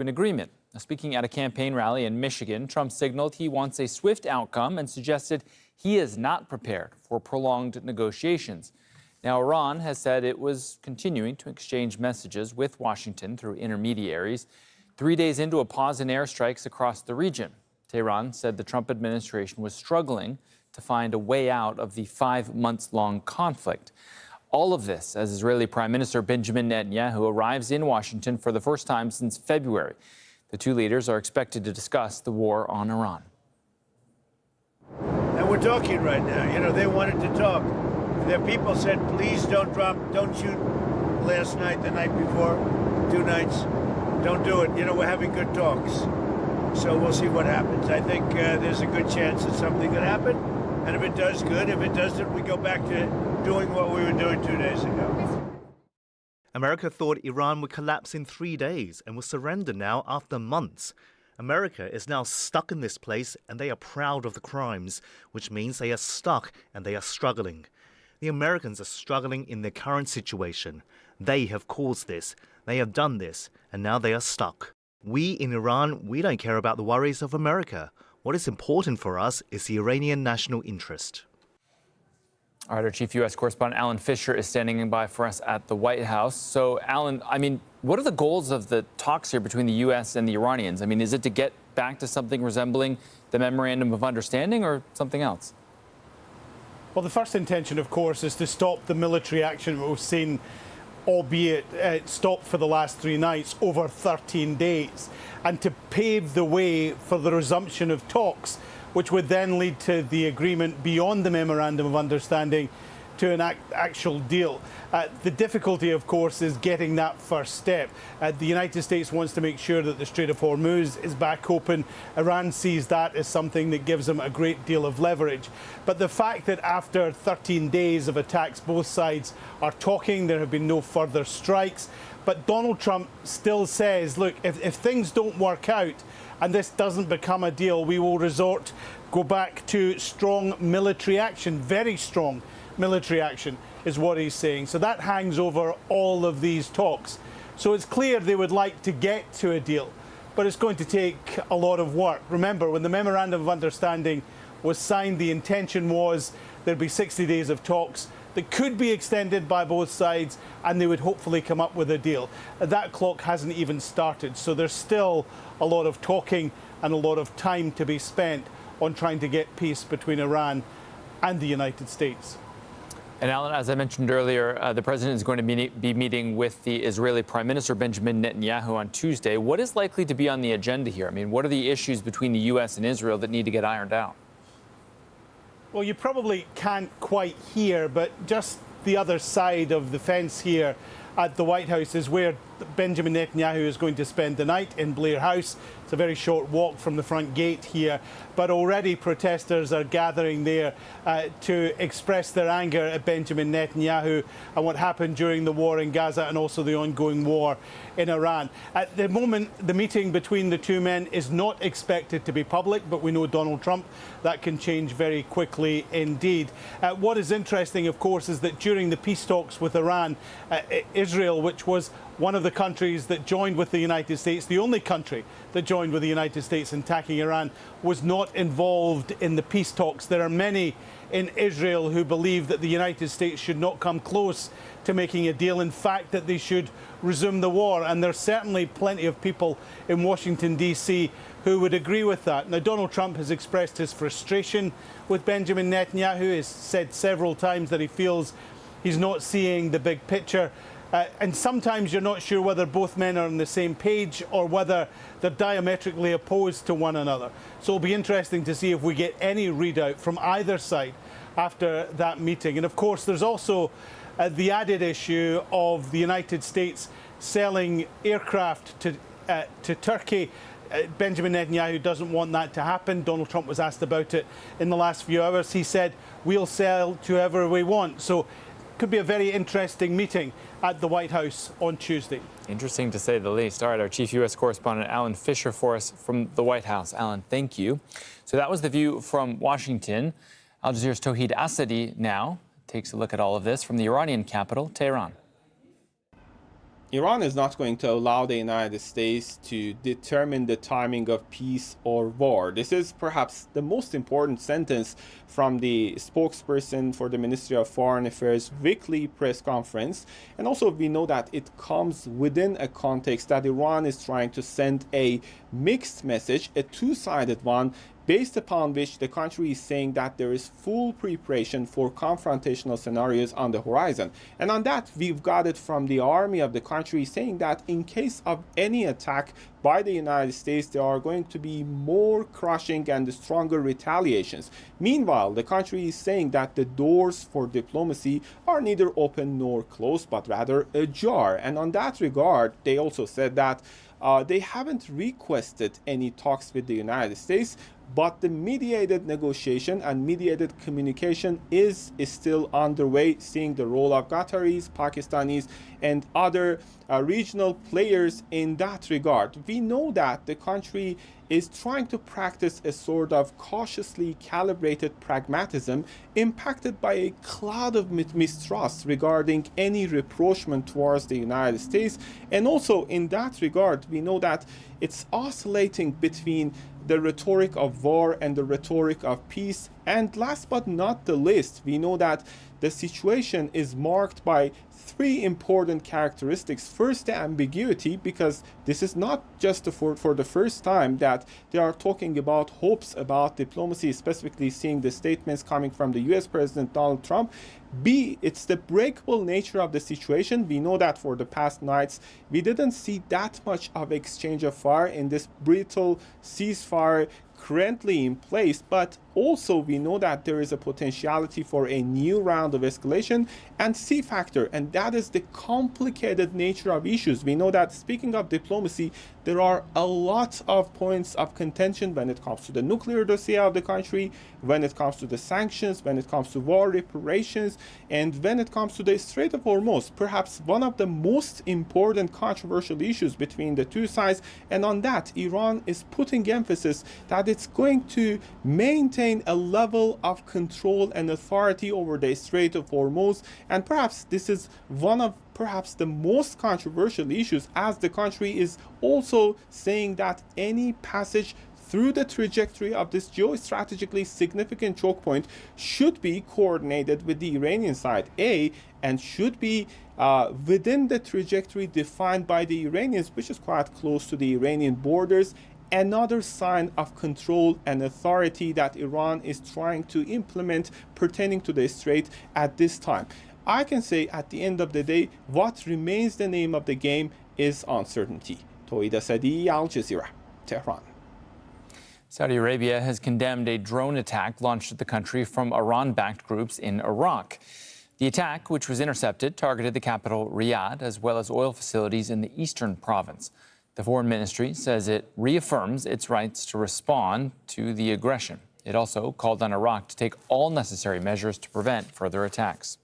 an agreement. Now, speaking at a campaign rally in Michigan, Trump signaled he wants a swift outcome and suggested he is not prepared for prolonged negotiations. Now, Iran has said it was continuing to exchange messages with Washington through intermediaries, 3 days into a pause in airstrikes across the region. Tehran said the Trump administration was struggling to find a way out of the 5-month-long conflict. All of this as Israeli Prime Minister Benjamin Netanyahu arrives in Washington for the first time since February. The two leaders are expected to discuss the war on Iran. And we're talking right now. You know, they wanted to talk. Their people said, please don't shoot last night, the night before, 2 nights. Don't do it. You know, we're having good talks. So we'll see what happens. I think there's a good chance that something could happen. And if it does, good. If it doesn't, we go back to doing what we were doing 2 days ago. America thought Iran would collapse in 3 days and will surrender now after months. America is now stuck in this place and they are proud of the crimes, which means they are stuck and they are struggling. The Americans are struggling in their current situation. They have caused this, they have done this, and now they are stuck. We in Iran, we don't care about the worries of America. What is important for us is the Iranian national interest. All right, our chief U.S. correspondent Alan Fisher is standing by for us at the White House. So, Alan, I mean, what are the goals of the talks here between the U.S. and the Iranians? I mean, is it to get back to something resembling the Memorandum of Understanding or something else? Well, the first intention, of course, is to stop the military action we've seen, albeit stopped for the last 3 nights, over 13 days, and to pave the way for the resumption of talks, which would then lead to the agreement beyond the Memorandum of Understanding to an actual deal. The difficulty, of course, is getting that first step. The United States wants to make sure that the Strait of Hormuz is back open. Iran sees that as something that gives them a great deal of leverage. But the fact that after 13 days of attacks, both sides are talking, there have been no further strikes. But Donald Trump still says, look, if things don't work out and this doesn't become a deal, we will go back to strong military action, very strong military action is what he's saying. So that hangs over all of these talks. So it's clear they would like to get to a deal, but it's going to take a lot of work. Remember, when the Memorandum of Understanding was signed, the intention was there'd be 60 days of talks that could be extended by both sides and they would hopefully come up with a deal. That clock hasn't even started, so there's still a lot of talking and a lot of time to be spent on trying to get peace between Iran and the United States. And Alan, as I mentioned earlier, the president is going to be meeting with the Israeli Prime Minister Benjamin Netanyahu on Tuesday. What is likely to be on the agenda here? I mean, what are the issues between the U.S. and Israel that need to get ironed out? Well, you probably can't quite hear, but just the other side of the fence here at the White House is where Benjamin Netanyahu is going to spend the night, in Blair House. It's a very short walk from the front gate here, but already protesters are gathering there to express their anger at Benjamin Netanyahu and what happened during the war in Gaza and also the ongoing war in Iran. At the moment, the meeting between the two men is not expected to be public, but we know Donald Trump, that can change very quickly indeed. What is interesting, of course, is that during the peace talks with Iran, Israel, which was one of the countries that joined with the United States, the only country that joined with the United States in attacking Iran, was not involved in the peace talks. There are many in Israel who believe that the United States should not come close to making a deal. In fact, that they should resume the war. And there's certainly plenty of people in Washington, D.C. who would agree with that. Now, Donald Trump has expressed his frustration with Benjamin Netanyahu. He has said several times that he feels he's not seeing the big picture. And sometimes you're not sure whether both men are on the same page or whether they're diametrically opposed to one another. So it'll be interesting to see if we get any readout from either side after that meeting. And of course, there's also the added issue of the United States selling aircraft to Turkey. Benjamin Netanyahu doesn't want that to happen. Donald Trump was asked about it in the last few hours. He said, we'll sell to whoever we want. So could be a very interesting meeting at the White House on Tuesday. Interesting to say the least. All right, our chief U.S. correspondent Alan Fisher for us from the White House. Alan, thank you. So that was the view from Washington. Al Jazeera's Tauhid Asadi now takes a look at all of this from the Iranian capital, Tehran. Iran is not going to allow the United States to determine the timing of peace or war. This is perhaps the most important sentence from the spokesperson for the Ministry of Foreign Affairs weekly press conference. And also we know that it comes within a context that Iran is trying to send a mixed message, a two-sided one, based upon which the country is saying that there is full preparation for confrontational scenarios on the horizon. And on that, we've got it from the army of the country saying that in case of any attack by the United States, there are going to be more crushing and stronger retaliations. Meanwhile, the country is saying that the doors for diplomacy are neither open nor closed, but rather ajar. And on that regard, they also said that they haven't requested any talks with the United States, but the mediated negotiation and mediated communication is still underway, seeing the role of Qataris, Pakistanis, and other regional players in that regard. We know that the country is trying to practice a sort of cautiously calibrated pragmatism impacted by a cloud of mistrust regarding any rapprochement towards the United States. And also in that regard, we know that it's oscillating between the rhetoric of war and the rhetoric of peace. And last but not the least, we know that the situation is marked by three important characteristics. First, the ambiguity, because this is not just for the first time that they are talking about hopes about diplomacy, specifically seeing the statements coming from the US President Donald Trump. B, it's the breakable nature of the situation. We know that for the past nights, we didn't see that much of exchange of fire in this brutal ceasefire currently in place, but also we know that there is a potentiality for a new round of escalation. And C factor, and that is the complicated nature of issues. We know that, speaking of diplomacy, there are a lot of points of contention when it comes to the nuclear dossier of the country, when it comes to the sanctions, when it comes to war reparations, and when it comes to the Strait of Hormuz, perhaps one of the most important controversial issues between the two sides. And on that, Iran is putting emphasis that it's going to maintain a level of control and authority over the Strait of Hormuz. And perhaps this is one of perhaps the most controversial issues, as the country is also saying that any passage through the trajectory of this geostrategically significant choke point should be coordinated with the Iranian side, and should be within the trajectory defined by the Iranians, which is quite close to the Iranian borders. Another sign of control and authority that Iran is trying to implement pertaining to the Strait at this time. I can say at the end of the day, what remains the name of the game is uncertainty. Toeed Asadi, Al Jazeera, Tehran. Saudi Arabia has condemned a drone attack launched at the country from Iran-backed groups in Iraq. The attack, which was intercepted, targeted the capital Riyadh as well as oil facilities in the eastern province. The Foreign Ministry says it reaffirms its rights to respond to the aggression. It also called on Iraq to take all necessary measures to prevent further attacks.